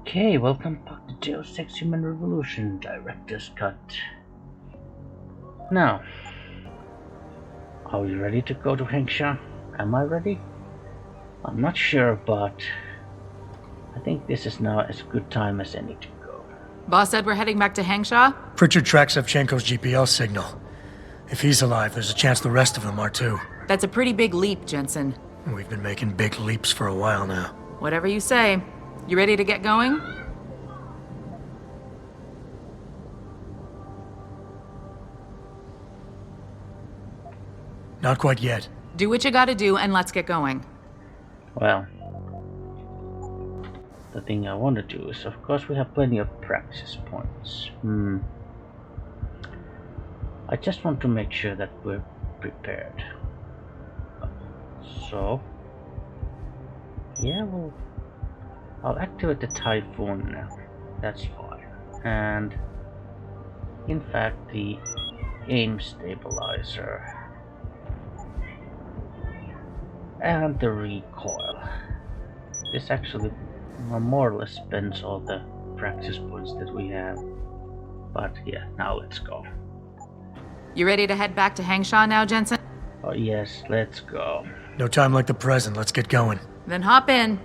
Okay, welcome back to Deus Ex Human Revolution Director's Cut. Now, are we ready to go to Hengsha? Am I ready? I'm not sure, but I think this is now as good time as any to go. Boss said we're heading back to Hangshaw? Pritchard tracks Shevchenko's GPL signal. If he's alive, there's a chance the rest of them are too. That's a pretty big leap, Jensen. We've been making big leaps for a while now. Whatever you say. You ready to get going? Not quite yet. Do what you gotta do and let's get going. Well, the thing I want to do is, of course, we have plenty of practice points. I just want to make sure that we're prepared. So, yeah, I'll activate the Typhoon now. That's fine. And, in fact, the aim stabilizer and the recoil. This actually more or less spends all the practice points that we have. But yeah, now let's go. You ready to head back to Hangshaw now, Jensen? Oh yes, let's go. No time like the present, let's get going. Then hop in.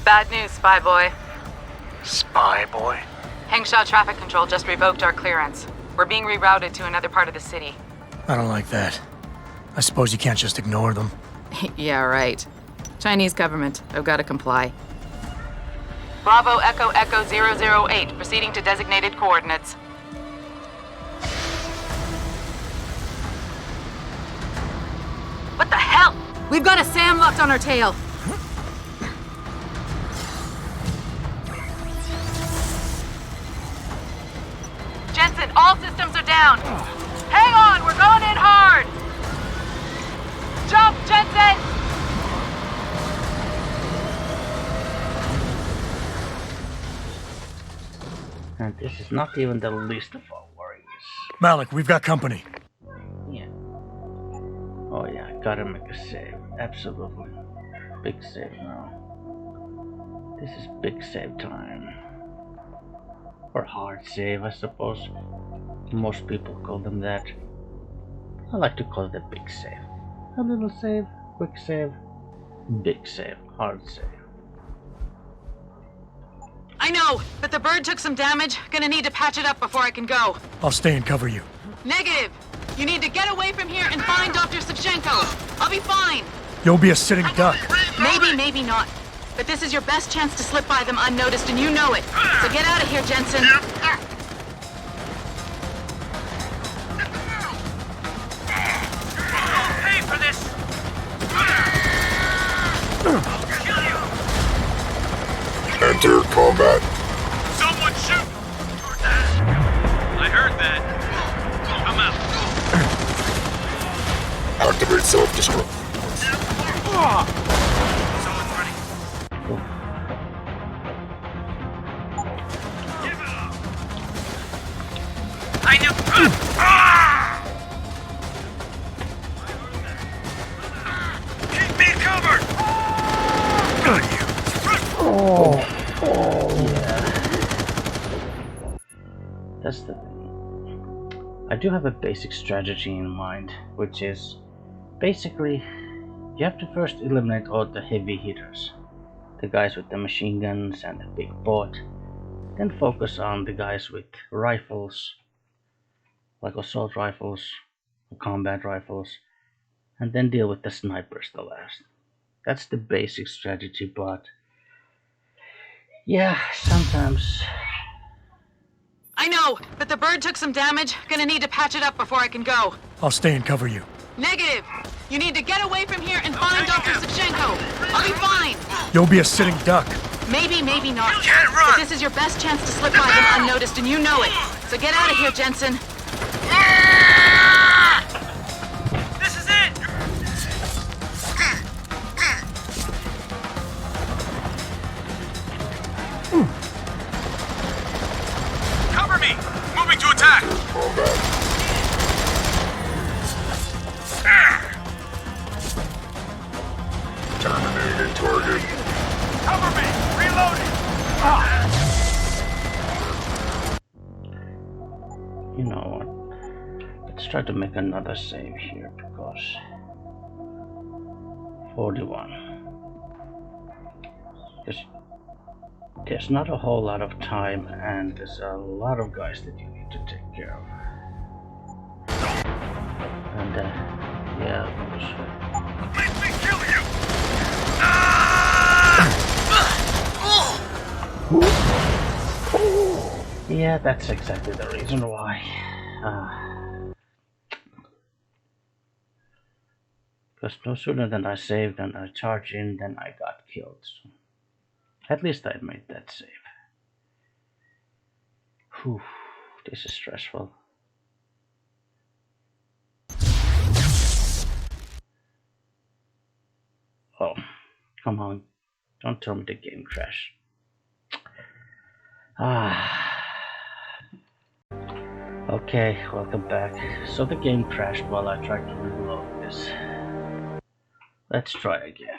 Bad news, Spy Boy. Spy boy? Hangshaw Traffic Control just revoked our clearance. We're being rerouted to another part of the city. I don't like that. I suppose you can't just ignore them. Yeah, right. Chinese government. I've got to comply. Bravo Echo Echo 008, proceeding to designated coordinates. What the hell? We've got a SAM locked on our tail. Jensen, all systems are down. Hang on, we're going in hard. Jump, Jensen! And this is not even the least of our worries. Malik, we've got company. Yeah. Oh yeah, I gotta make a save. Absolutely. Big save now. This is big save time. Or hard save, I suppose. Most people call them that. I like to call it a big save. A little save, quick save, big save, hard save. I know, but the bird took some damage. Gonna need to patch it up before I can go. I'll stay and cover you. Negative! You need to get away from here and find Dr. Savchenko. I'll be fine. You'll be a sitting duck. Maybe, maybe not. But this is your best chance to slip by them unnoticed, and you know it. So get out of here, Jensen. Pay for this! I'll kill you! Enter combat. Someone shoot! I heard that. Come out. Activate self-destruct. Someone's running. Give it up! I knew... Keep me covered! Got you! That's the thing. I do have a basic strategy in mind, which is basically you have to first eliminate all the heavy hitters, the guys with the machine guns and the big boat, then focus on the guys with rifles, like assault rifles, combat rifles, and then deal with the snipers the last. That's the basic strategy, but yeah, sometimes. I know, but the bird took some damage. Gonna need to patch it up before I can go. I'll stay and cover you. Negative! You need to get away from here and find Dr. Savchenko! I'll be fine! You'll be a sitting duck. Maybe, maybe not. You can't run! But this is your best chance to slip by them unnoticed, and you know it. So get out of here, Jensen. This is it! Cover me! Moving to attack! Terminated target. Cover me! Reloading! You know what? Let's try to make another save here because 41. There's not a whole lot of time, and there's a lot of guys that you need to take care of. And yeah, Let me kill you! yeah, that's exactly the reason why. Because no sooner than I saved and I charged in, then I got killed. So at least I made that save. Whew, this is stressful. Oh, come on. Don't tell me the game crashed. Okay, welcome back. So the game crashed while I tried to reload this. Let's try again.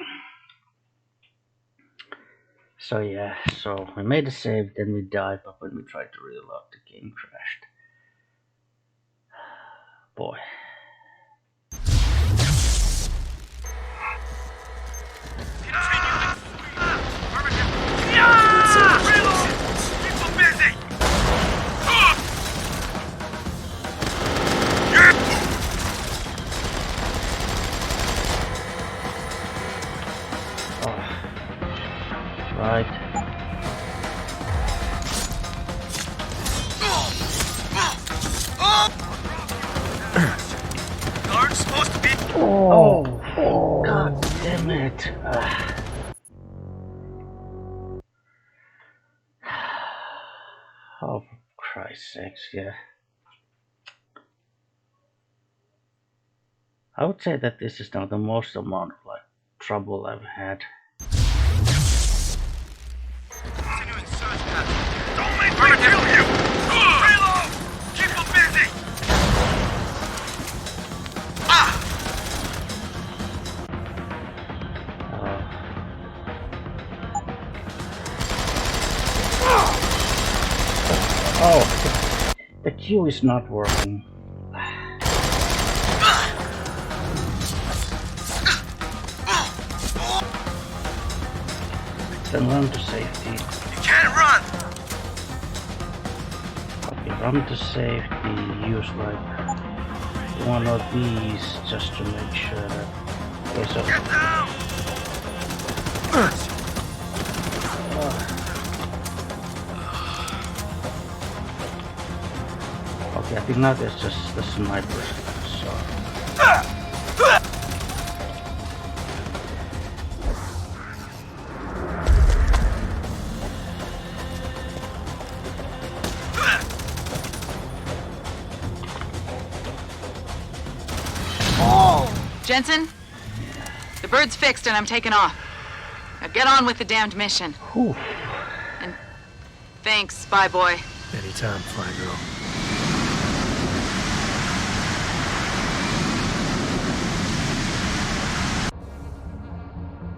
So yeah, so we made a save, then we died, but when we tried to reload, the game crashed. Boy. Right. Guard's supposed to be. Oh, God damn it. Oh, for Christ's sakes, yeah. I would say that this is now the most amount of like trouble I've had. Continuing search pattern. Don't make me kill you! Reload! Keep them busy! Oh, the Q is not working. Then run to safety. You can't run! Okay, run to safety. Use like one of these just to make sure that. Okay, so. Get down! Okay, I think now there's just the sniper. So. Jensen? The bird's fixed and I'm taking off. Now get on with the damned mission. Whew. And thanks, Spy Boy. Anytime, fly girl.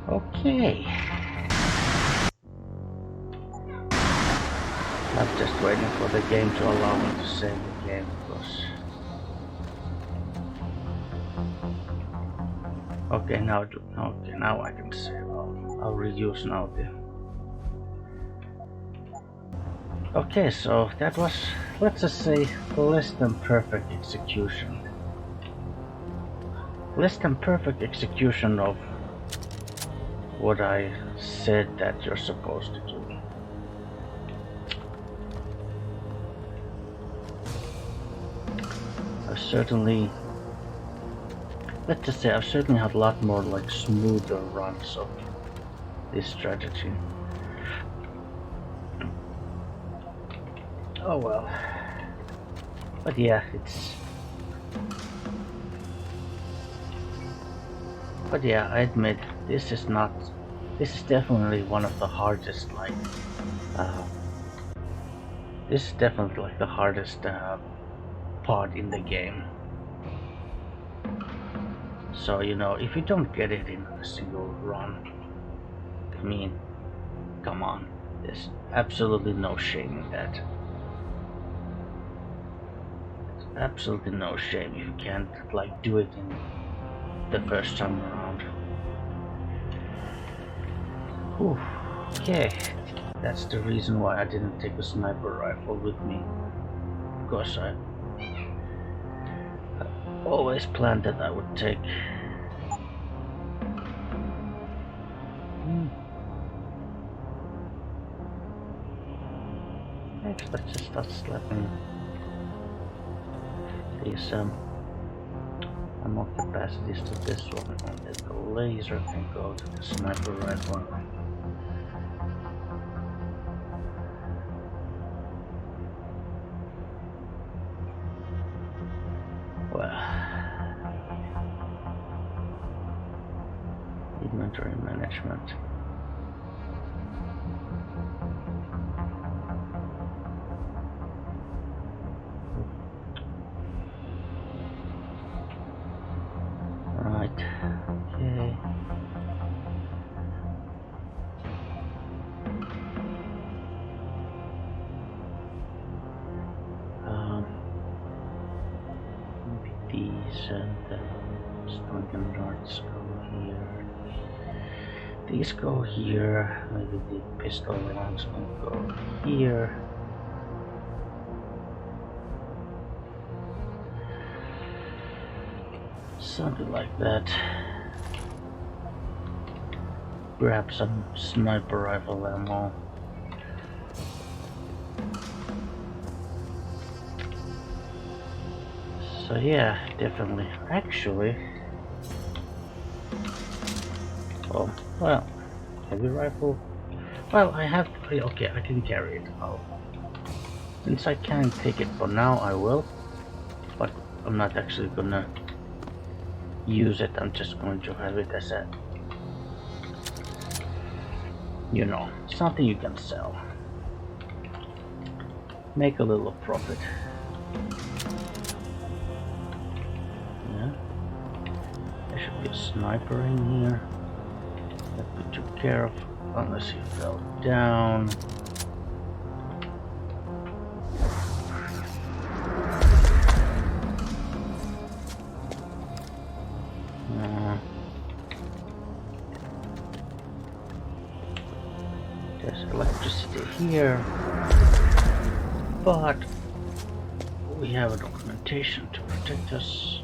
Okay. I'm just waiting for the game to allow me to save the game, because. Okay, now I can save. I'll reuse now the. Okay, so that was, let's just say, less than perfect execution. Less than perfect execution of what I said that you're supposed to do. I certainly let's just say I've certainly had a lot more like smoother runs of this strategy. Oh well. But yeah, but yeah, I admit this is definitely one of the hardest, like this is definitely like the hardest part in the game. So, you know, if you don't get it in a single run, I mean, come on, there's absolutely no shame in that. There's absolutely no shame if you can't, like, do it in the first time around. Whew. Okay, that's the reason why I didn't take a sniper rifle with me, because I always planned that I would take next. Let's just start slapping these ammo capacities to this one, and then the laser can go to the sniper rifle. Inventory management. Right. Okay. Maybe these and stungun darts go here. These go here. Maybe the pistol rounds can go here. Something like that. Grab some sniper rifle ammo. So yeah, definitely. Actually, oh well, heavy rifle. Well, I have. Okay, I can carry it. Since I can't take it for now, I will. But I'm not actually gonna use it. I'm just going to have it as a, you know, something you can sell. Make a little profit. Yeah. There should be a sniper in here that we took care of, unless he fell down. There's electricity here, but we have a documentation to protect us.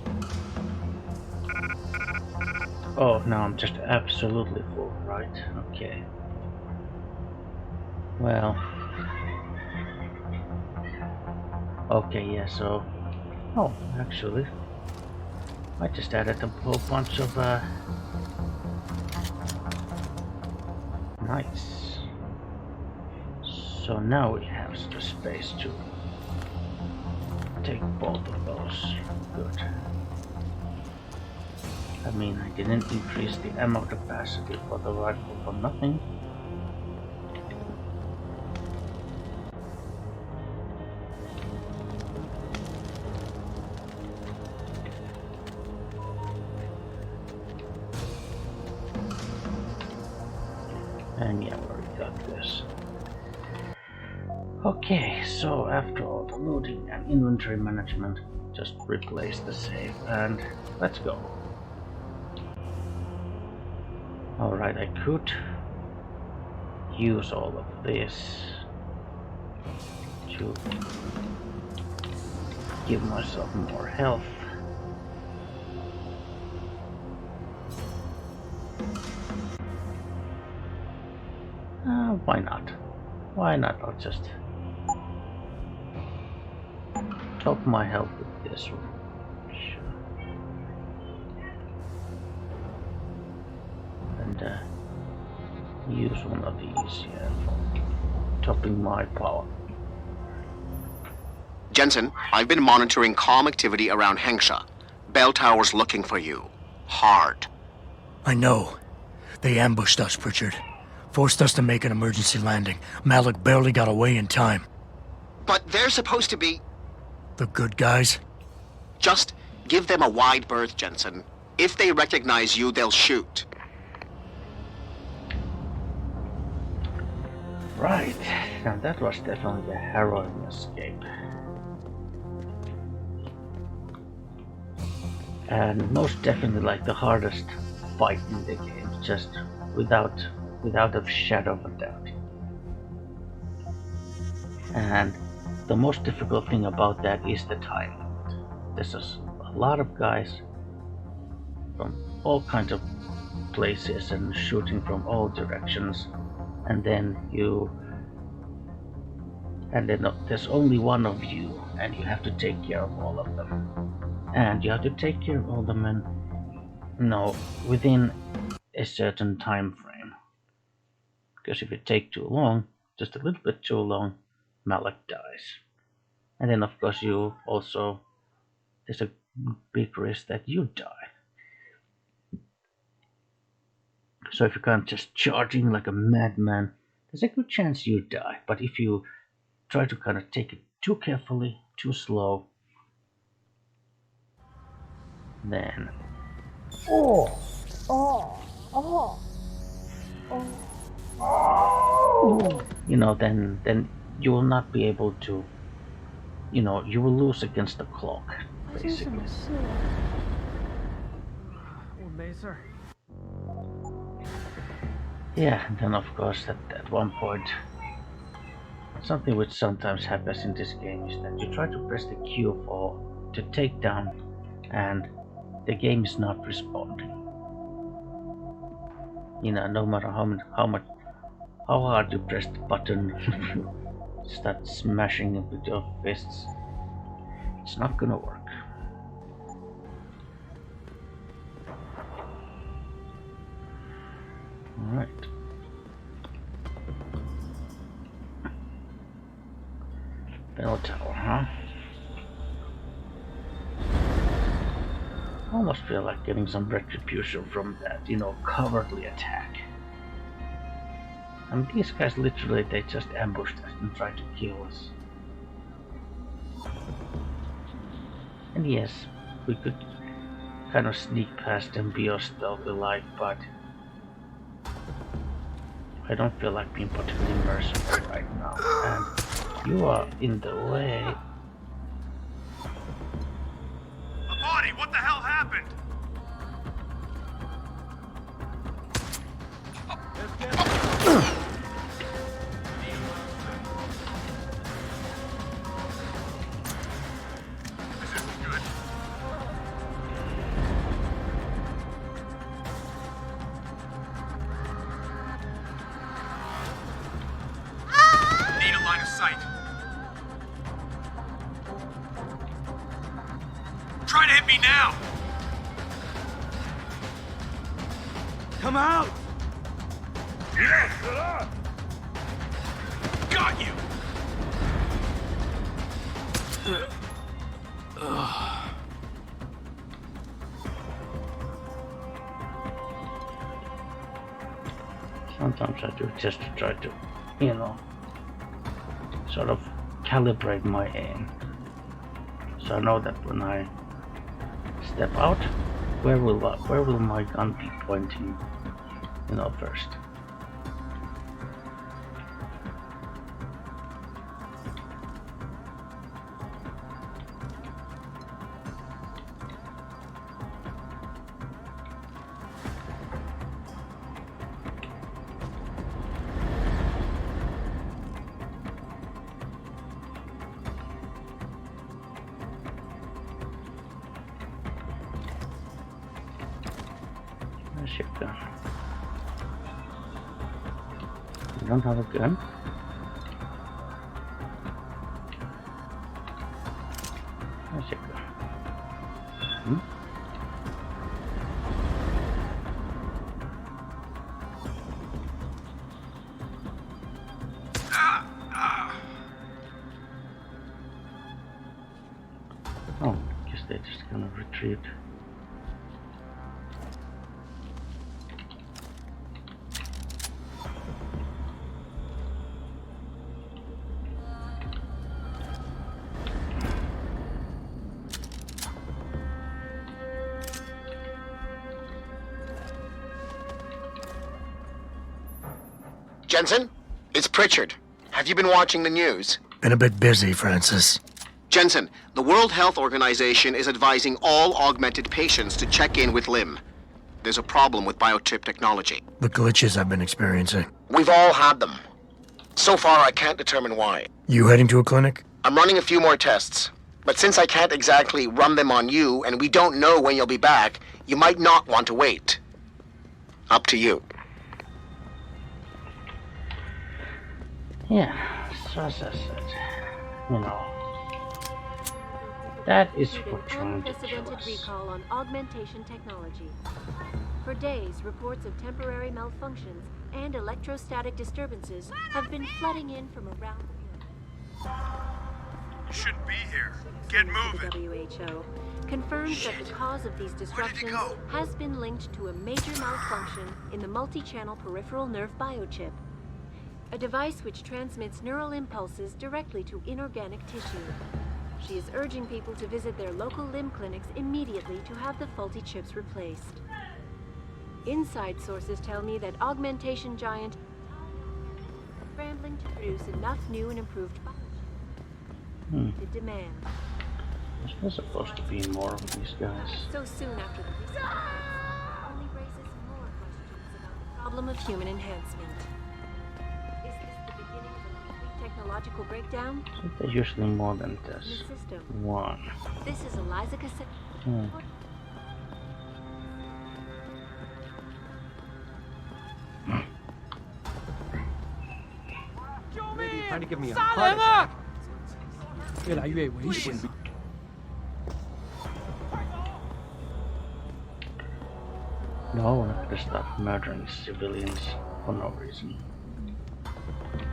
Oh, now I'm just absolutely full, right? Okay. Well. Okay, yeah, so... Oh, actually, I just added a whole bunch of, nice. So now we have the space to take both of those. Good. I mean, I didn't increase the ammo capacity for the rifle for nothing. And yeah, we already got this. Okay, so after all the looting and inventory management, just replace the save and let's go. Alright, I could use all of this to give myself more health. Why not? Why not? I'll just top my health with this one. Sure. use one of these here for topping my power. Jensen, I've been monitoring comm activity around Hengsha. Bell Tower's looking for you. Hard. I know. They ambushed us, Pritchard. Forced us to make an emergency landing. Malik barely got away in time. But they're supposed to be... The good guys? Just give them a wide berth, Jensen. If they recognize you, they'll shoot. Right, now that was definitely a harrowing escape. And most definitely like the hardest fight in the game, just without a shadow of a doubt. And the most difficult thing about that is the time limit. There's a lot of guys from all kinds of places and shooting from all directions, and then there's only one of you, and you have to take care of all of them. And you have to take care of all of them, and within a certain time frame. Because if it takes too long, just a little bit too long, Malik dies. And then of course there's a big risk that you die. So if you can't just charge in like a madman, there's a good chance you die. But if you try to kind of take it too carefully, too slow, then then you will not be able to, you will lose against the clock, basically. Yeah, and then of course at one point, something which sometimes happens in this game is that you try to press the Q to take down, and the game is not responding. No matter how hard you press the button, start smashing it with your fists, it's not gonna work. Alright. Bell Tower, huh? I almost feel like getting some retribution from that, cowardly attack. And these guys literally, they just ambushed us and tried to kill us. And yes, we could kind of sneak past them, be our stealthy like, but I don't feel like being particularly merciful right now. And you are in the way. Abadi, what the hell happened? This isn't good. Need a line of sight. Try to hit me now! Come out! Yes! Got you! Sometimes I do just to try to, sort of calibrate my aim. So I know that when I step out, where will my gun be pointing, first. Where's your gun? You don't have a gun? Where's your gun? feed. Jensen, it's Pritchard. Have you been watching the news? Been a bit busy, Francis. Jensen, the World Health Organization is advising all augmented patients to check in with Lim. There's a problem with biochip technology. The glitches I've been experiencing. We've all had them. So far, I can't determine why. You heading to a clinic? I'm running a few more tests. But since I can't exactly run them on you, and we don't know when you'll be back, you might not want to wait. Up to you. Yeah, so as I said, you know, that is what trying to kill unprecedented us. recall on augmentation technology. For days, reports of temporary malfunctions and electrostatic disturbances have been flooding in from around the You shouldn't be here. Get moving. The WHO confirms that the cause of these disruptions go? has been linked to a major malfunction in the multi-channel peripheral nerve biochip, a device which transmits neural impulses directly to inorganic tissue. She is urging people to visit their local limb clinics immediately to have the faulty chips replaced. Inside sources tell me that augmentation giant is scrambling to produce enough new and improved biochips to demand. There's supposed to be more of these guys. So soon after the recent events only raises more questions about the problem of human enhancement. Is this the beginning of a complete technological breakdown So there's usually more than in this. the system? One. This is Eliza Cassette. trying to give me a heart attack. 越来越危险。 No, we're not gonna stop murdering civilians for no reason.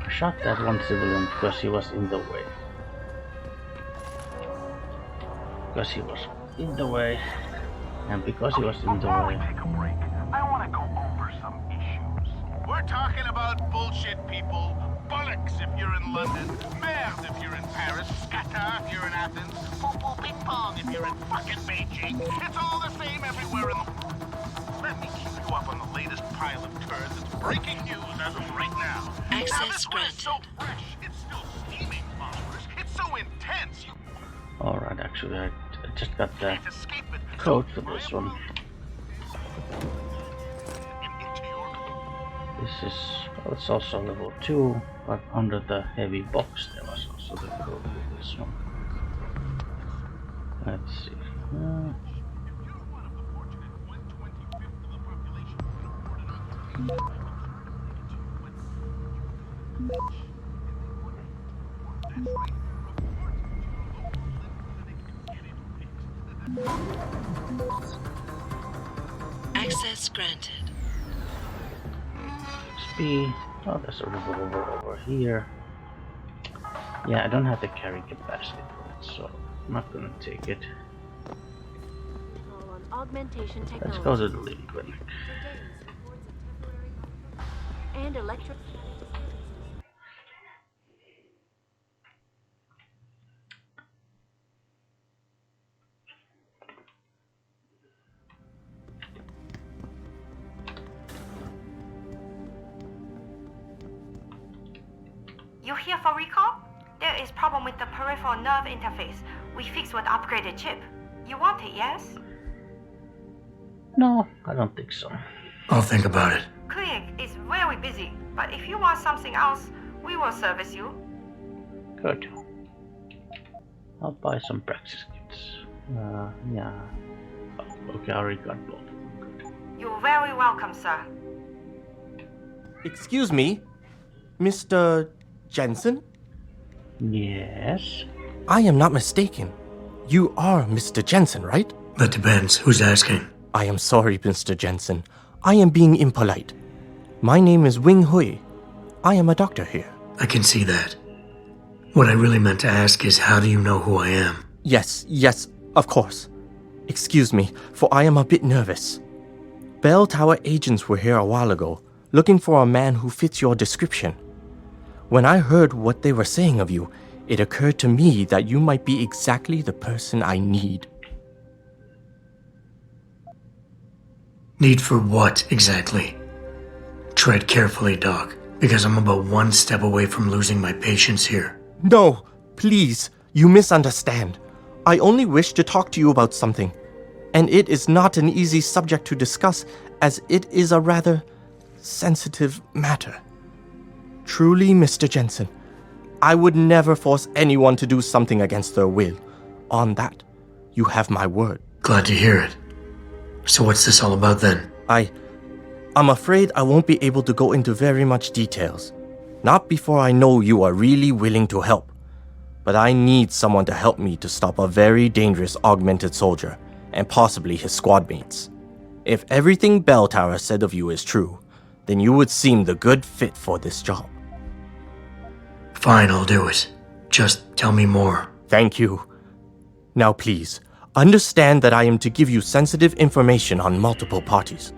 I shot that one civilian because he was in the way. Because he was in the way. And because he was in the Before we way. take a break, I want to go over some issues. We're talking about bullshit, people. Bollocks if you're in London, merde if you're in Paris, scatter if you're in Athens, poo-poo ping pong if you're in fucking Beijing. It's all the same everywhere in the world. Let me keep you up on the latest pile of turds. It's breaking news as of right now. Access now, this one is so fresh. It's still steaming, followers. It's so intense. You Alright, actually, I just got the can't escape it. code for this one. Into your This is, well, it's also level 2, but under the heavy box there was also the code for this one. Let's see. Access granted. XP. Oh, there's a revolver over here. Yeah, I don't have the carry capacity for it, so I'm not gonna take it. Call on augmentation technology. Let's go to the living clinic. For days, reports of temporary malfunctions and electrostatic disturbances. You here for recall? There is problem with the peripheral nerve interface. We fixed with upgraded chip. You want it, yes? No, I don't think so. I'll think about it. Clinic is very busy, but if you want something else, we will service you. Good. I'll buy some practice kits. Yeah. Oh, okay, I already got both. Good. You're very welcome, sir. Excuse me, Mr. Jensen? Yes. I am not mistaken. You are Mr. Jensen, right? That depends. Who's asking? I am sorry, Mr. Jensen. I am being impolite. My name is Wing Hui. I am a doctor here. I can see that. What I really meant to ask is, how do you know who I am? Yes, of course. Excuse me, for I am a bit nervous. Bell Tower agents were here a while ago, looking for a man who fits your description. When I heard what they were saying of you, it occurred to me that you might be exactly the person I need. Need for what, exactly? Tread carefully, Doc, because I'm about one step away from losing my patience here. No, please, you misunderstand. I only wish to talk to you about something. And it is not an easy subject to discuss, as it is a rather sensitive matter. Truly, Mr. Jensen, I would never force anyone to do something against their will. On that, you have my word. Glad to hear it. So what's this all about then? I'm afraid I won't be able to go into very much details. Not before I know you are really willing to help. But I need someone to help me to stop a very dangerous augmented soldier, and possibly his squad mates. If everything Bell Tower said of you is true, then you would seem the good fit for this job. Fine, I'll do it. Just tell me more. Thank you. Now please, understand that I am to give you sensitive information on multiple parties.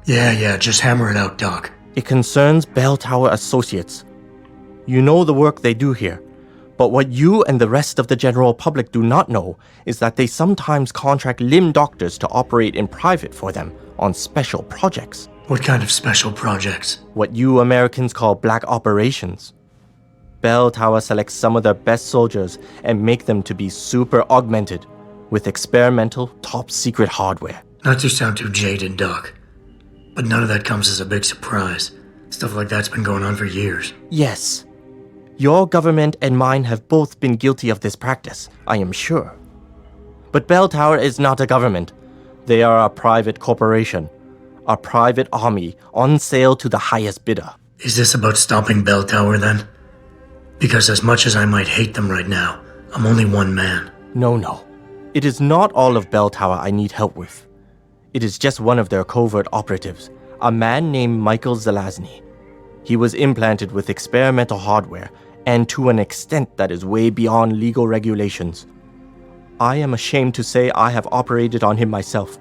Yeah, just hammer it out, Doc. It concerns Bell Tower Associates. You know the work they do here, but what you and the rest of the general public do not know is that they sometimes contract limb doctors to operate in private for them on special projects. What kind of special projects? What you Americans call black operations. Bell Tower selects some of their best soldiers and make them to be super augmented with experimental, top-secret hardware. Not to sound too jaded, Doc, but none of that comes as a big surprise. Stuff like that's been going on for years. Yes. Your government and mine have both been guilty of this practice, I am sure. But Bell Tower is not a government. They are a private corporation. A private army on sale to the highest bidder. Is this about stopping Bell Tower then? Because as much as I might hate them right now, I'm only one man. No. It is not all of Bell Tower I need help with. It is just one of their covert operatives, a man named Michael Zelazny. He was implanted with experimental hardware, and to an extent that is way beyond legal regulations. I am ashamed to say I have operated on him myself,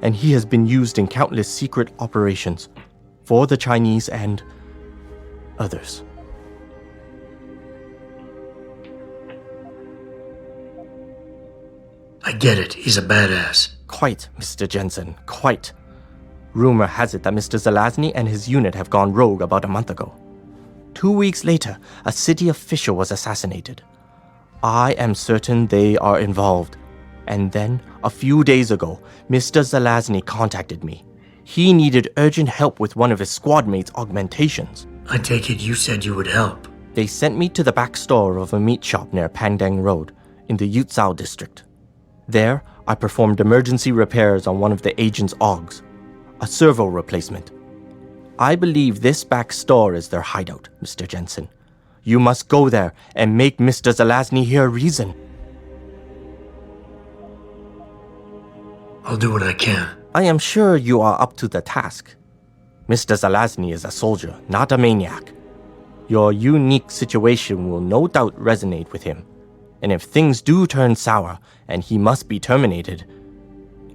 and he has been used in countless secret operations for the Chinese and others. I get it, he's a badass. Quite, Mr. Jensen, quite. Rumor has it that Mr. Zelazny and his unit have gone rogue about a month ago. 2 weeks later, a city official was assassinated. I am certain they are involved. And then, a few days ago, Mr. Zelazny contacted me. He needed urgent help with one of his squad mates' augmentations. I take it you said you would help. They sent me to the back store of a meat shop near Pandang Road, in the Yutzao district. There, I performed emergency repairs on one of the agent's augs, a servo replacement. I believe this back store is their hideout, Mr. Jensen. You must go there and make Mr. Zelazny hear reason. I'll do what I can. I am sure you are up to the task. Mr. Zelazny is a soldier, not a maniac. Your unique situation will no doubt resonate with him. And if things do turn sour and he must be terminated,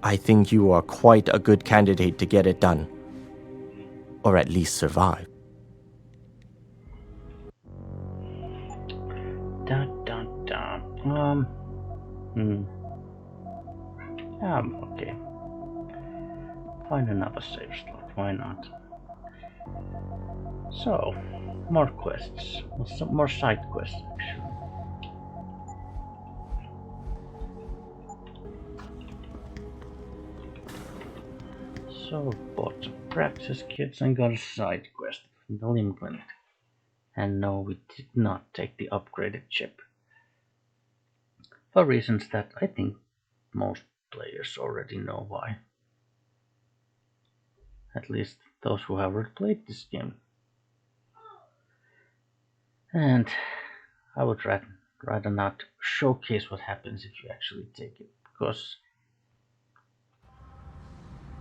I think you are quite a good candidate to get it done. Or at least survive. Okay. Find another save slot, why not? So, more quests. Some more side quests, actually. So, bought some practice kits and got a side quest from the limb clinic. And no, we did not take the upgraded chip. For reasons that I think most players already know why. At least those who have played this game. And I would rather not showcase what happens if you actually take it, because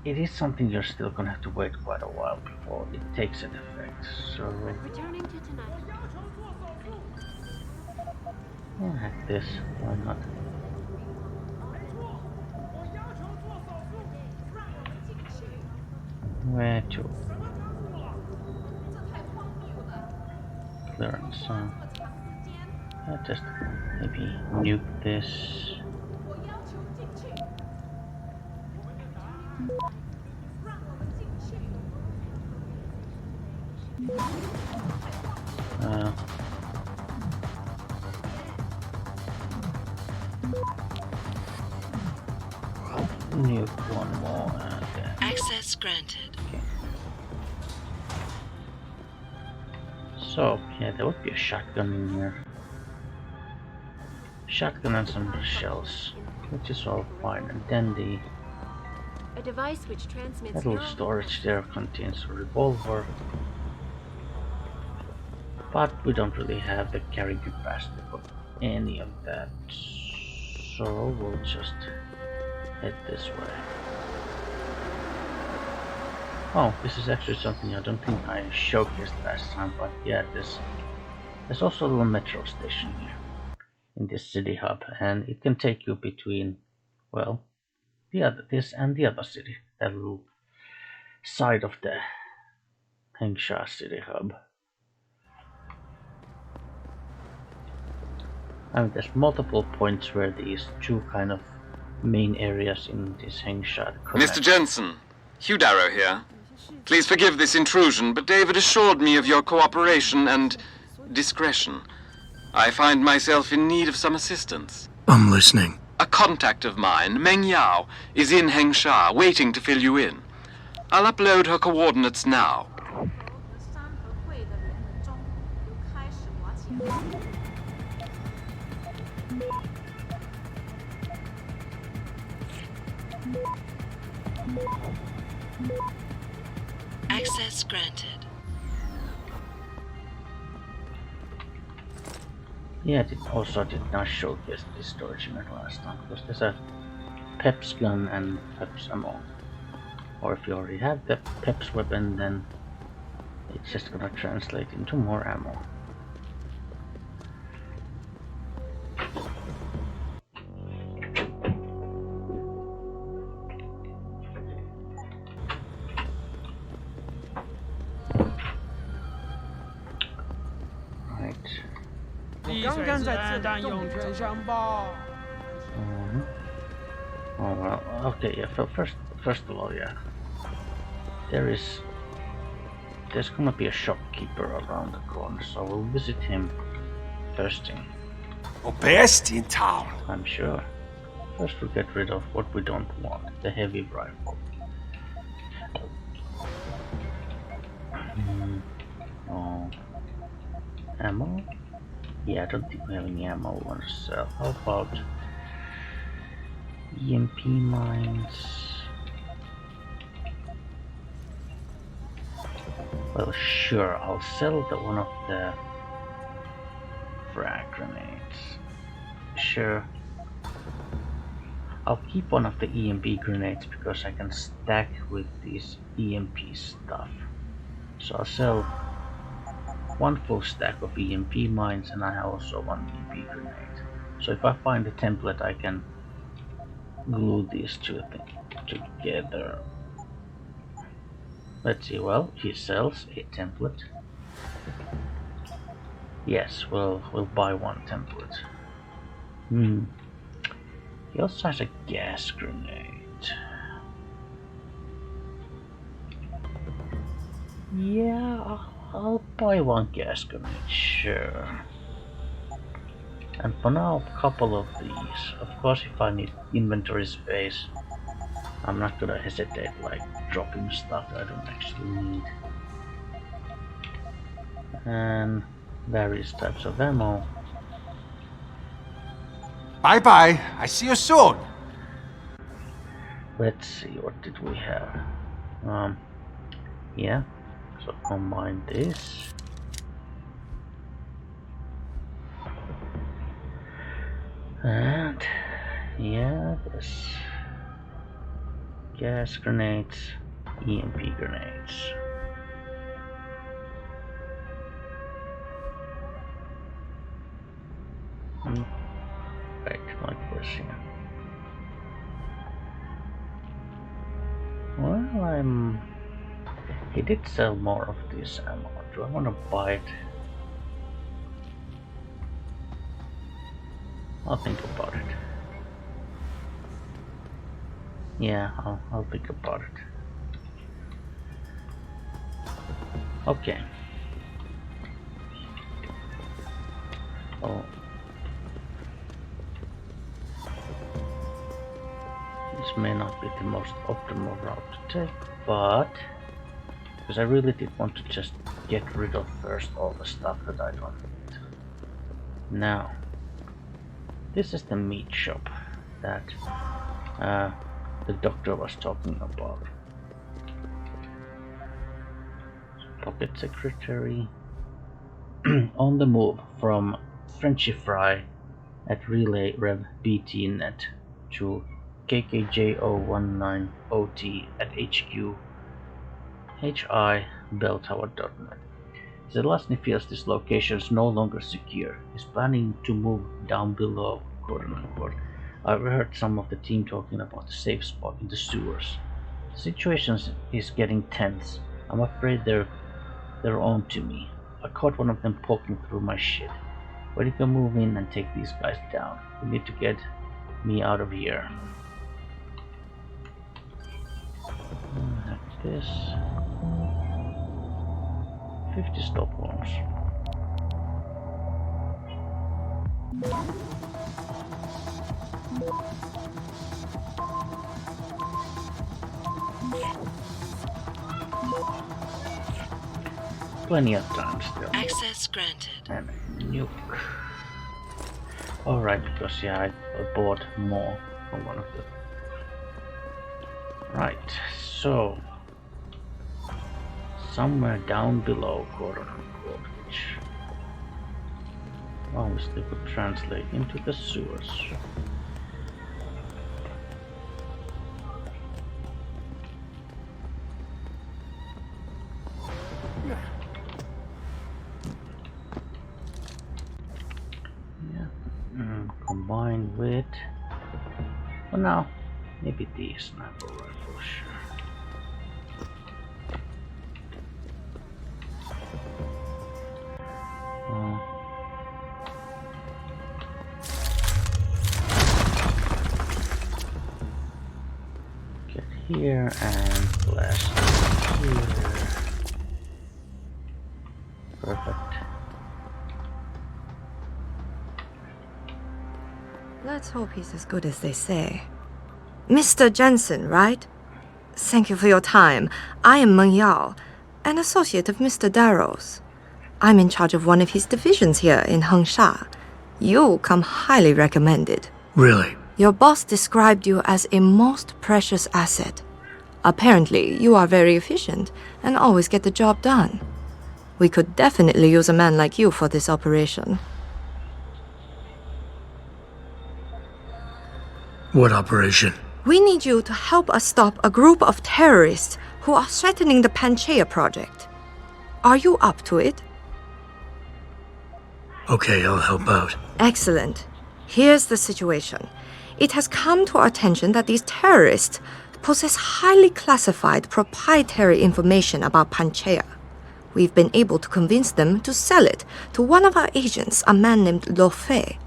it is something you're still gonna have to wait quite a while before it takes an effect. So Returning to tonight. I'll hack this, why not? Where to? Clearance, I'll just maybe nuke this. Nuke one more and then... Access granted. Okay. So, yeah, there would be a shotgun in here. Shotgun and some shells, which is all fine. And then A device which transmits little neural storage there contains a revolver. But we don't really have the carrying capacity for any of that. So we'll just head this way. Oh, this is actually something I don't think I showcased last time, but yeah, there's also a little metro station here in this city hub, and it can take you between, well, this and the other city, that little side of the Hengsha city hub. I mean, there's multiple points where these two kind of main areas in this Hengsha connect. Mr. Jensen, Hugh Darrow here. Please forgive this intrusion, but David assured me of your cooperation and discretion. I find myself in need of some assistance. I'm listening. A contact of mine, Meng Yao, is in Hengsha, waiting to fill you in. I'll upload her coordinates now. Access granted. Yeah, it also did not showcase this storage unit last time, because there's a PEPS gun and PEPS ammo. Or if you already have the PEPS weapon, then it's just gonna translate into more ammo. Oh well, okay, yeah, first of all, yeah. There's gonna be a shopkeeper around the corner, so we'll visit him first thing. Oh, best in town. I'm sure. First we'll get rid of what we don't want, the heavy rifle. Oh. Ammo? Yeah, I don't think we have any ammo we want to sell. How about EMP mines? Well, sure, I'll sell one of the frag grenades. Sure. I'll keep one of the EMP grenades because I can stack with these EMP stuff. So I'll sell one full stack of EMP mines, and I have also one EMP grenade. So if I find a template, I can glue these two things together. Let's see, well, he sells a template. Yes, we'll buy one template. He also has a gas grenade. Yeah, I'll buy one gas grenade, sure. And for now, a couple of these. Of course, if I need inventory space, I'm not gonna hesitate like dropping stuff I don't actually need. And various types of ammo. Bye bye. I see you soon. Let's see, what did we have? Yeah. So combine this. And yeah, this gas grenades, EMP grenades. progress here. Well, he did sell more of this ammo. Do I want to buy it? I'll think about it. Yeah, I'll think about it. Okay. Oh. This may not be the most optimal route to take, but because I really did want to just get rid of first all the stuff that I don't need. Now, this is the meat shop that the doctor was talking about. Pocket secretary on the move from Frenchy Fry at Relay Rev BT Net to KKJ019OT at HQ HI Belltower.net. Zelazny feels this location is no longer secure. He's planning to move down below, quote unquote. I've heard some of the team talking about the safe spot in the sewers. The situation is getting tense. I'm afraid they're on to me. I caught one of them poking through my shit. Ready to move in and take these guys down. We need to get me out of here. Like this. 50 stop wounds. Plenty of time still. Access granted. And a nuke. Alright, because yeah, I bought more from one of them. Right, so somewhere down below, quote unquote, which obviously could translate into the sewers. Combined with, well, now maybe the sniper rifle, sure. Get here and blast here. Perfect. Let's hope he's as good as they say. Mr. Jensen, right? Thank you for your time. I am Meng Yao, an associate of Mr. Darrow's. I'm in charge of one of his divisions here in Hengsha. You come highly recommended. Really? Your boss described you as a most precious asset. Apparently, you are very efficient and always get the job done. We could definitely use a man like you for this operation. What operation? We need you to help us stop a group of terrorists who are threatening the Panchaea project. Are you up to it? Okay, I'll help out. Excellent. Here's the situation. It has come to our attention that these terrorists possess highly classified proprietary information about Panchaea. We've been able to convince them to sell it to one of our agents, a man named Lo Fei.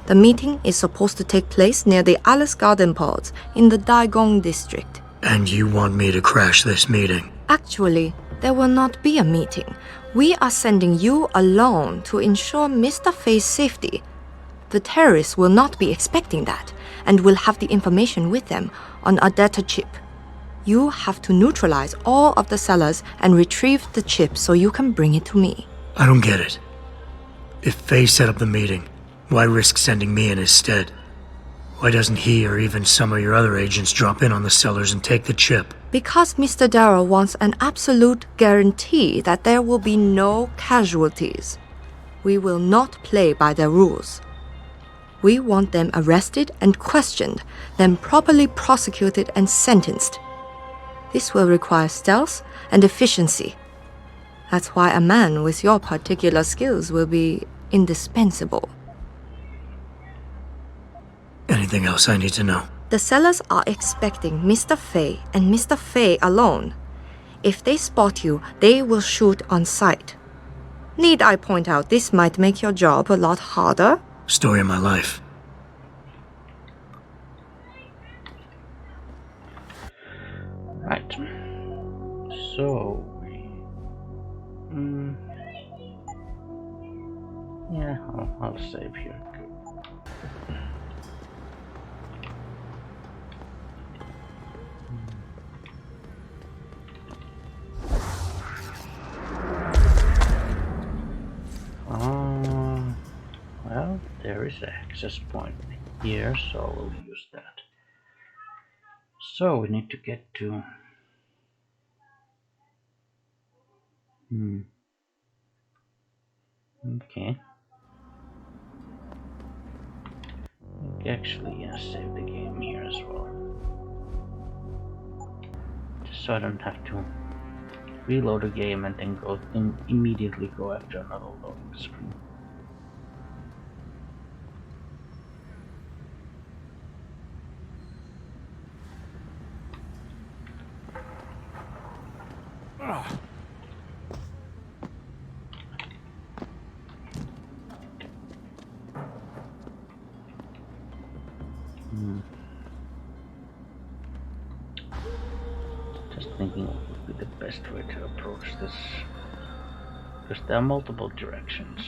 The meeting is supposed to take place near the Alice Garden pods in the Daigong district. And you want me to crash this meeting? Actually, there will not be a meeting. We are sending you alone to ensure Mr. Fei's safety. The terrorists will not be expecting that and will have the information with them on a data chip. You have to neutralize all of the sellers and retrieve the chip so you can bring it to me. I don't get it. If Fei set up the meeting, why risk sending me in his stead? Why doesn't he or even some of your other agents drop in on the sellers and take the chip? Because Mr. Darrow wants an absolute guarantee that there will be no casualties. We will not play by their rules. We want them arrested and questioned, then properly prosecuted and sentenced. This will require stealth and efficiency. That's why a man with your particular skills will be indispensable. And Anything else I need to know? The sellers are expecting Mr. Fei and Mr. Fei alone. If they spot you, they will shoot on sight. Need I point out this might make your job a lot harder? Story of my life. Right. So... yeah, I'll save here. Well, there is an access point here, so we'll use that. So we need to get to... Okay. Actually, yeah, save the game here as well. Just so I don't have to reload the game and then go immediately go after another loading screen. Just thinking what would be the best way to approach this, because there are multiple directions.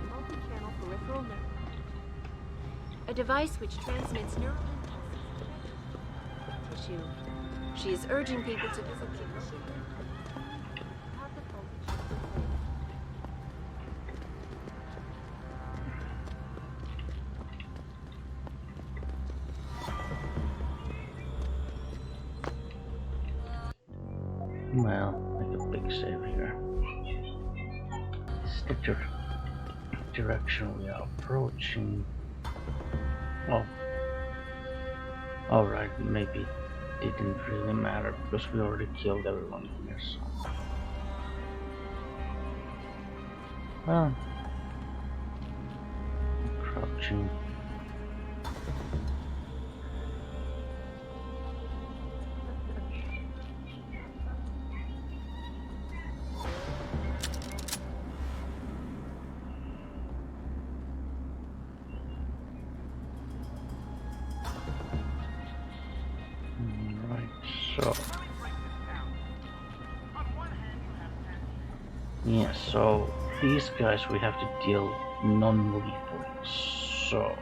Multi-channel peripheral nerve. A device which transmits neural impulses to tissue. She is urging people to visit the Well, make a big save here. This is the direction we are approaching. Oh. Alright, maybe it didn't really matter because we already killed everyone here, so. Well. Crouching. So, yeah, so these guys we have to deal non-lethally, so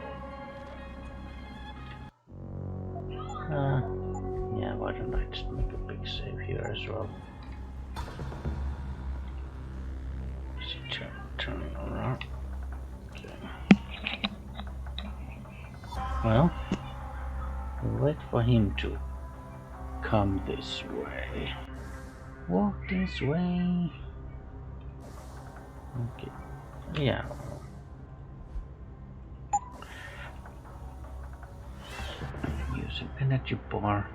yeah, why don't I just make a big save here as well. Turning around. Okay. Well, we'll wait for him to come this way. Walk this way. Okay. Yeah. Use an energy bar.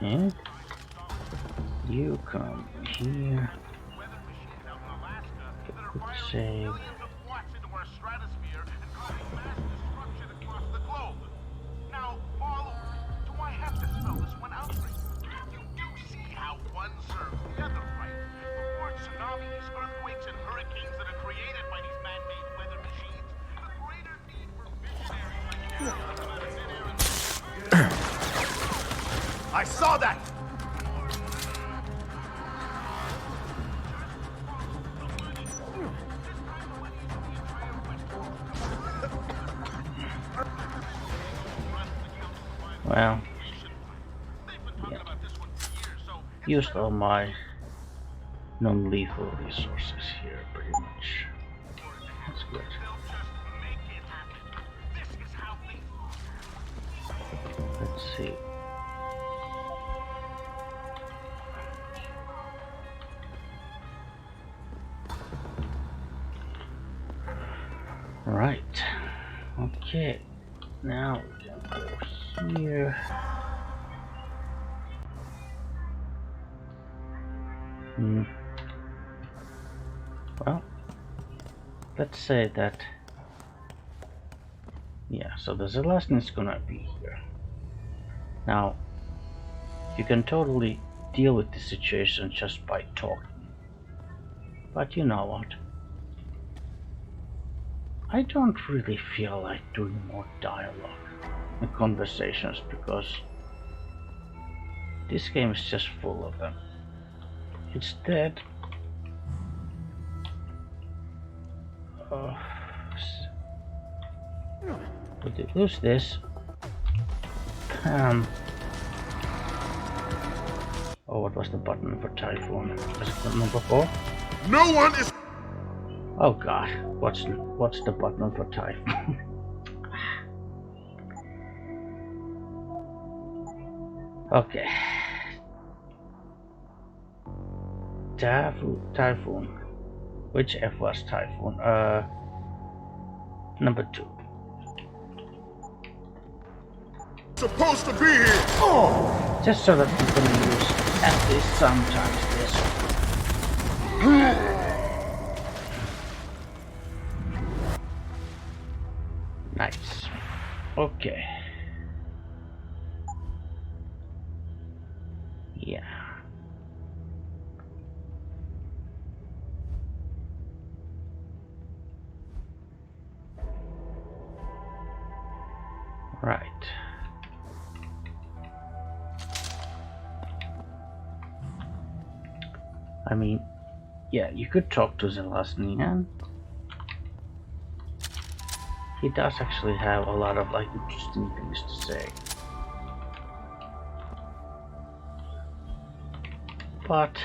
And you come here. Quick save. Now, followers, do I have to spell this one out for you? You do see how one serves the other, right? The word tsunamis, earthquakes, and hurricanes that are created by these man-made weather machines, the greater need for visionaries like I saw that! Well, used all my non-lethal resources here, pretty much. That's good. Let's see. Right. Okay. Now we can go here. Well, let's say that. Yeah, so the Zelazny is gonna be here. Now, you can totally deal with the situation just by talking. But you know what? I don't really feel like doing more dialogue and conversations because this game is just full of them. Instead, would you lose this? Oh, what was the button for Typhoon? Was it the number 4? No one is. Oh god, what's the button for Typhoon? Okay. Typhoon. Which F was Typhoon? Number 2. Supposed to be here. Oh. Just so that we can use at least sometimes this. Nice. Okay. Yeah. Right. I mean, yeah, you could talk to Zelazny, and he does actually have a lot of like interesting things to say. But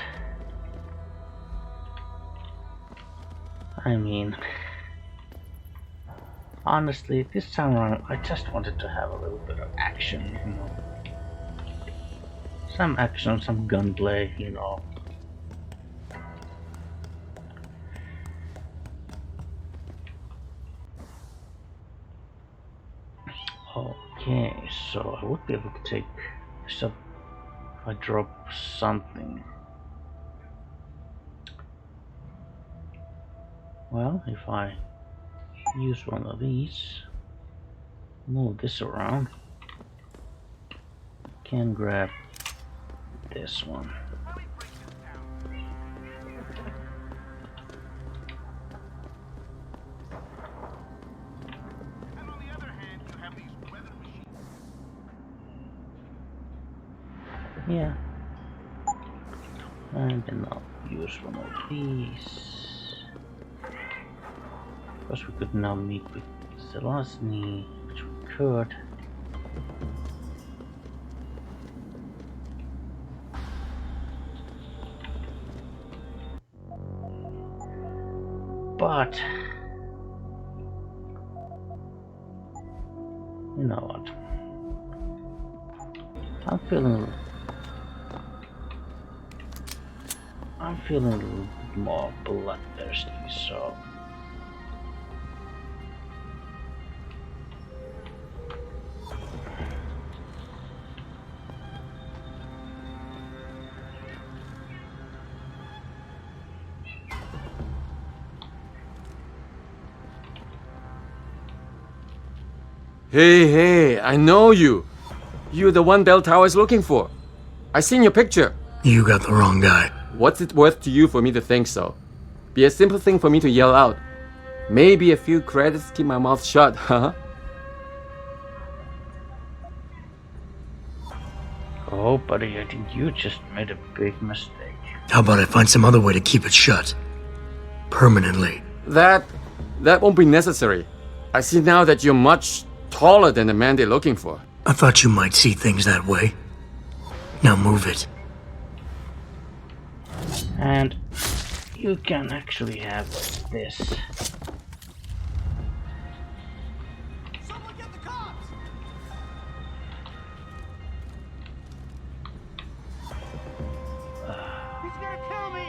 I mean, honestly, this time around I just wanted to have a little bit of action, you know. Some action, some gunplay, you know. Okay, so I would be able to take this up if I drop something. Well, if I use one of these, move this around, can grab this one. Yeah, and then I'll use one of these, because we could now meet with Zelazny, which we could. But you know what? I'm feeling a little bit more bloodthirsty, so Hey, I know you. You're the one Bell Tower is looking for. I seen your picture. You got the wrong guy. What's it worth to you for me to think so? Be a simple thing for me to yell out. Maybe a few credits keep my mouth shut, huh? oh buddy, I think you just made a big mistake. How about I find some other way to keep it shut? Permanently. That won't be necessary. I see now that you're much taller than the man they're looking for. I thought you might see things that way. Now move it. And you can actually have this. Someone get the cops! He's gonna kill me!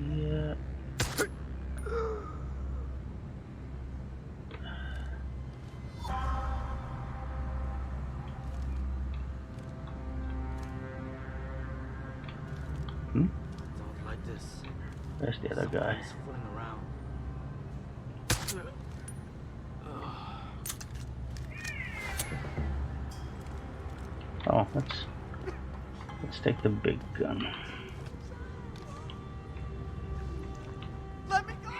Yeah. Hmm? Don't like this. Where's the other guy? Someone's fooling around. Oh, let's take the big gun. Let me go!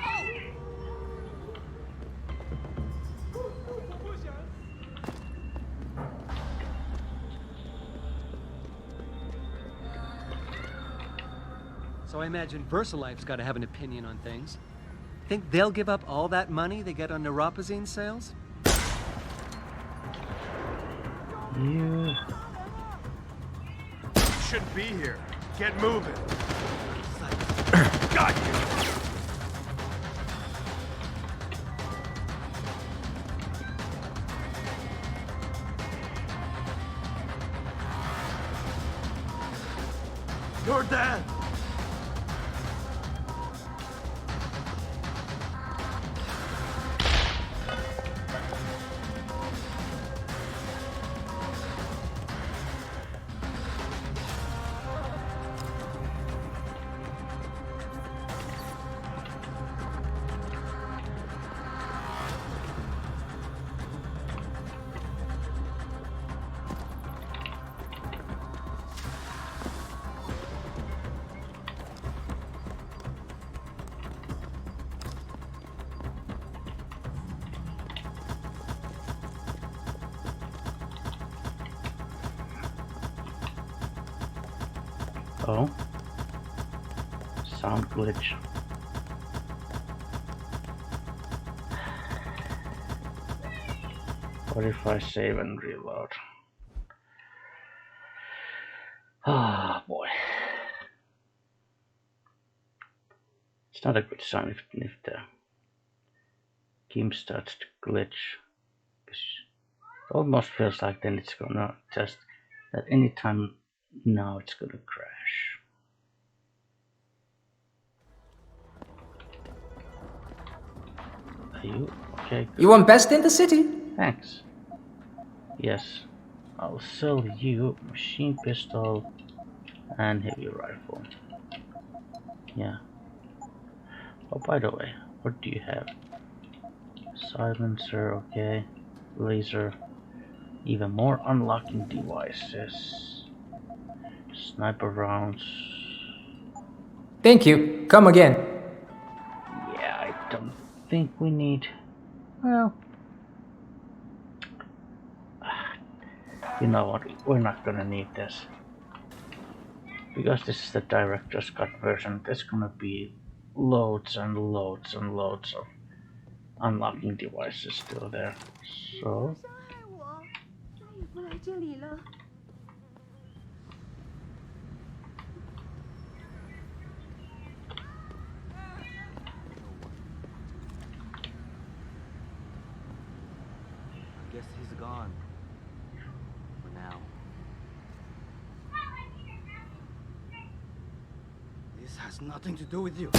So I imagine VersaLife's got to have an opinion on things. Think they'll give up all that money they get on neuropazine sales? You Shouldn't be here. Get moving. Got you! You're dead! Oh. Sound glitch. What if I save and reload? Ah, boy. It's not a good sign if the game starts to glitch. It almost feels like then it's gonna just at any time now it's gonna crash. Are you okay? Good. You want best in the city? Thanks. Yes, I'll sell you machine pistol and heavy rifle. Yeah. Oh, by the way, what do you have? Silencer, okay. Laser. Even more unlocking devices. Sniper rounds. Thank you. Come again. Yeah, I don't think we need... Well... You know what, we're not gonna need this. Because this is the director's cut version, there's gonna be loads and loads and loads of unlocking devices still there. So... I guess he's gone. For now. This has nothing to do with you.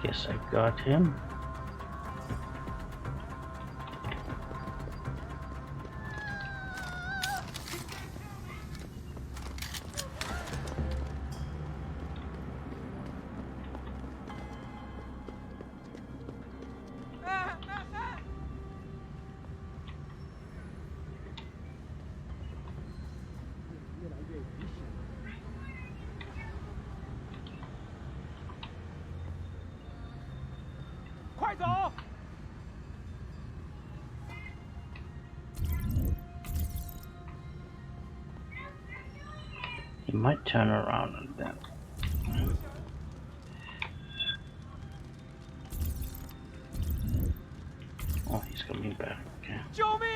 Guess I got him. He might turn around and then... coming back. Okay. 救命！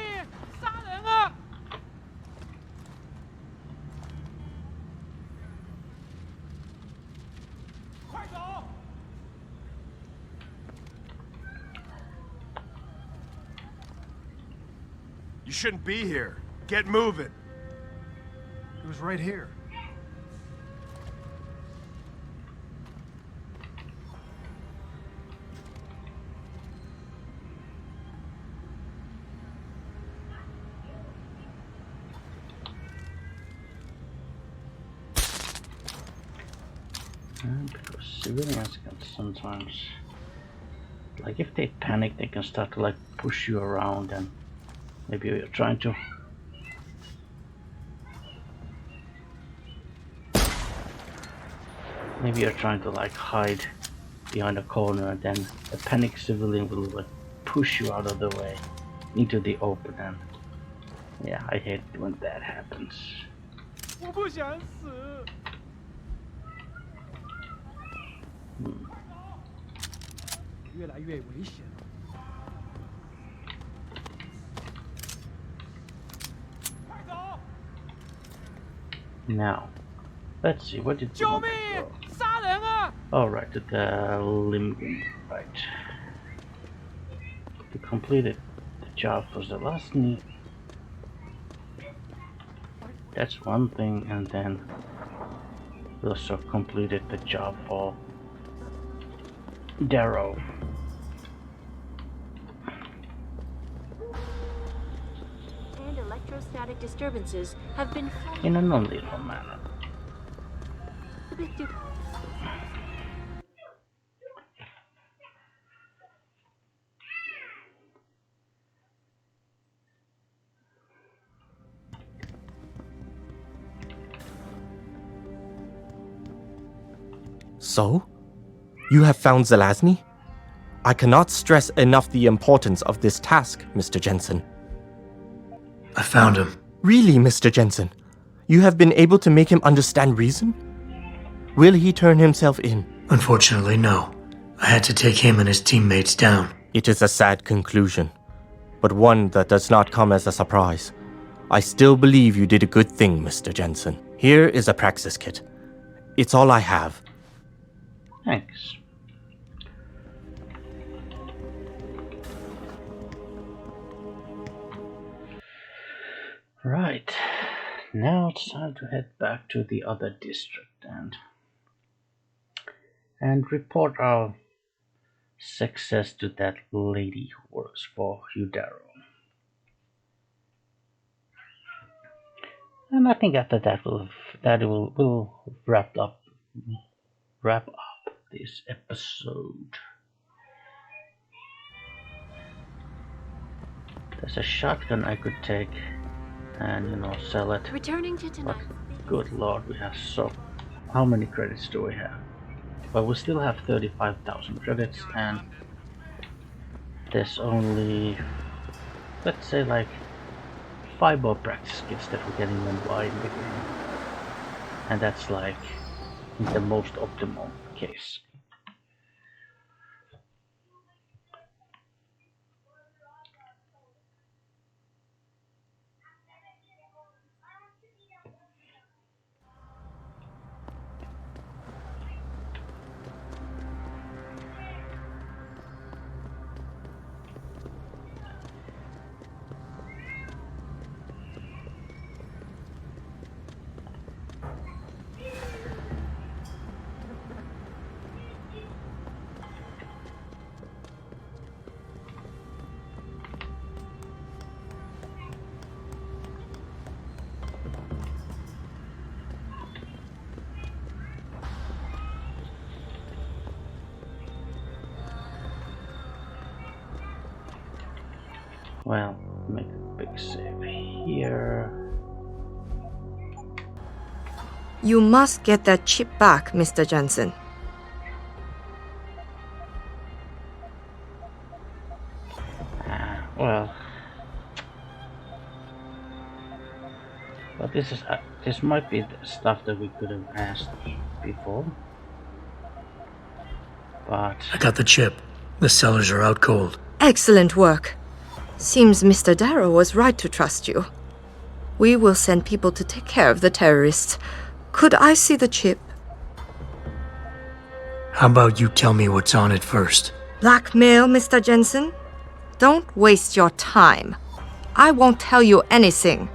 杀人啊！ You shouldn't be here. Get moving. It was right here. Because civilians can sometimes, like if they panic, they can start to like push you around, and maybe you're trying to like hide behind a corner, and then a panicked civilian will like push you out of the way into the open, and yeah, I hate when that happens. 我不想死。 越来越危险。 Now, let's see, what did we want to go? Alright, to the limb, right. We completed the job for Zelazny. That's one thing, and then we also completed the job for Darrow. And electrostatic disturbances have been in a non-lethal manner. So? You have found Zelazny? I cannot stress enough the importance of this task, Mr. Jensen. I found him. Really, Mr. Jensen? You have been able to make him understand reason? Will he turn himself in? Unfortunately, no. I had to take him and his teammates down. It is a sad conclusion, but one that does not come as a surprise. I still believe you did a good thing, Mr. Jensen. Here is a praxis kit. It's all I have. Thanks. Right, now it's time to head back to the other district and report our success to that lady who works for Darrow. And I think after that we'll wrap up this episode. There's a shotgun I could take and sell it. Returning to tonight. Good lord, we have how many credits do we have? Well, we still have 35,000 credits, and there's only, let's say, like 5 more practice kits that we're getting them by in the game, and that's like the most optimal case. Well, make a big save here. You must get that chip back, Mr. Jensen. Well, but this might be the stuff that we could have asked before. But I got the chip. The cellars are out cold. Excellent work. Seems Mr. Darrow was right to trust you. We will send people to take care of the terrorists. Could I see the chip? How about you tell me what's on it first? Blackmail, Mr. Jensen? Don't waste your time. I won't tell you anything.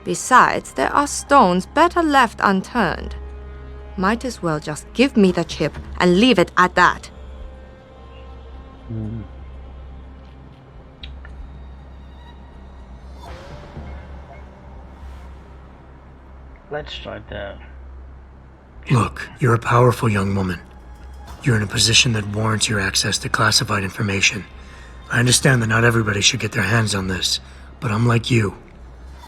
Besides, there are stones better left unturned. Might as well just give me the chip and leave it at that. Let's try that. Look, you're a powerful young woman. You're in a position that warrants your access to classified information. I understand that not everybody should get their hands on this, but I'm like you.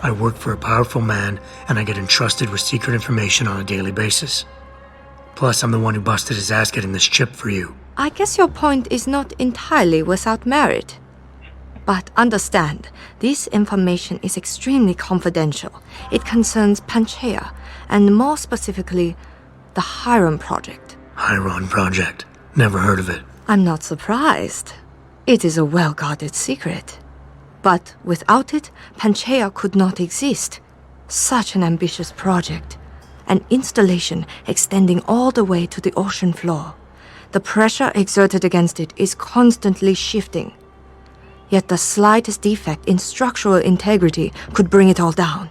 I work for a powerful man, and I get entrusted with secret information on a daily basis. Plus, I'm the one who busted his ass getting this chip for you. I guess your point is not entirely without merit. But understand, this information is extremely confidential. It concerns Panchaea, and more specifically, the Hiron Project. Hiron Project? Never heard of it. I'm not surprised. It is a well-guarded secret. But without it, Panchaea could not exist. Such an ambitious project. An installation extending all the way to the ocean floor. The pressure exerted against it is constantly shifting. Yet the slightest defect in structural integrity could bring it all down.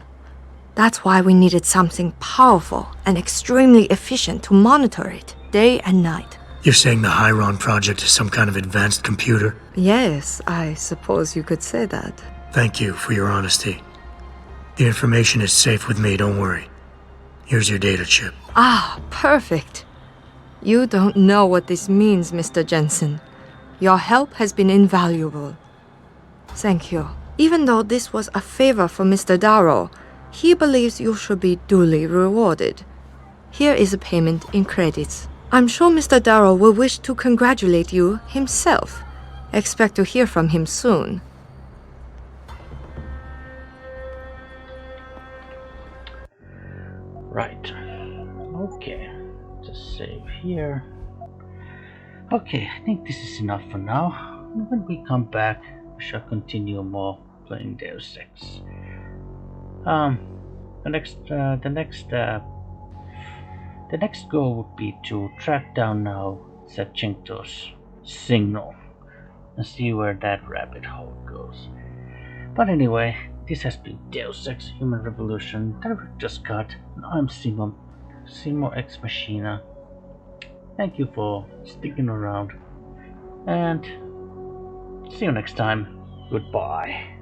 That's why we needed something powerful and extremely efficient to monitor it, day and night. You're saying the Hiron Project is some kind of advanced computer? Yes, I suppose you could say that. Thank you for your honesty. The information is safe with me, don't worry. Here's your data chip. Ah, perfect. You don't know what this means, Mr. Jensen. Your help has been invaluable. Thank you. Even though this was a favor for Mr. Darrow, he believes you should be duly rewarded. Here is a payment in credits. I'm sure Mr. Darrow will wish to congratulate you himself. Expect to hear from him soon. Right. Okay. Just save here. Okay, I think this is enough for now. When we come back, we shall continue more playing Deus Ex. The next goal would be to track down now Zachinto's signal and see where that rabbit hole goes. But anyway, this has been Deus Ex Human Revolution, Director's Cut, and I'm Simo Ex Machina. Thank you for sticking around, and see you next time. Goodbye.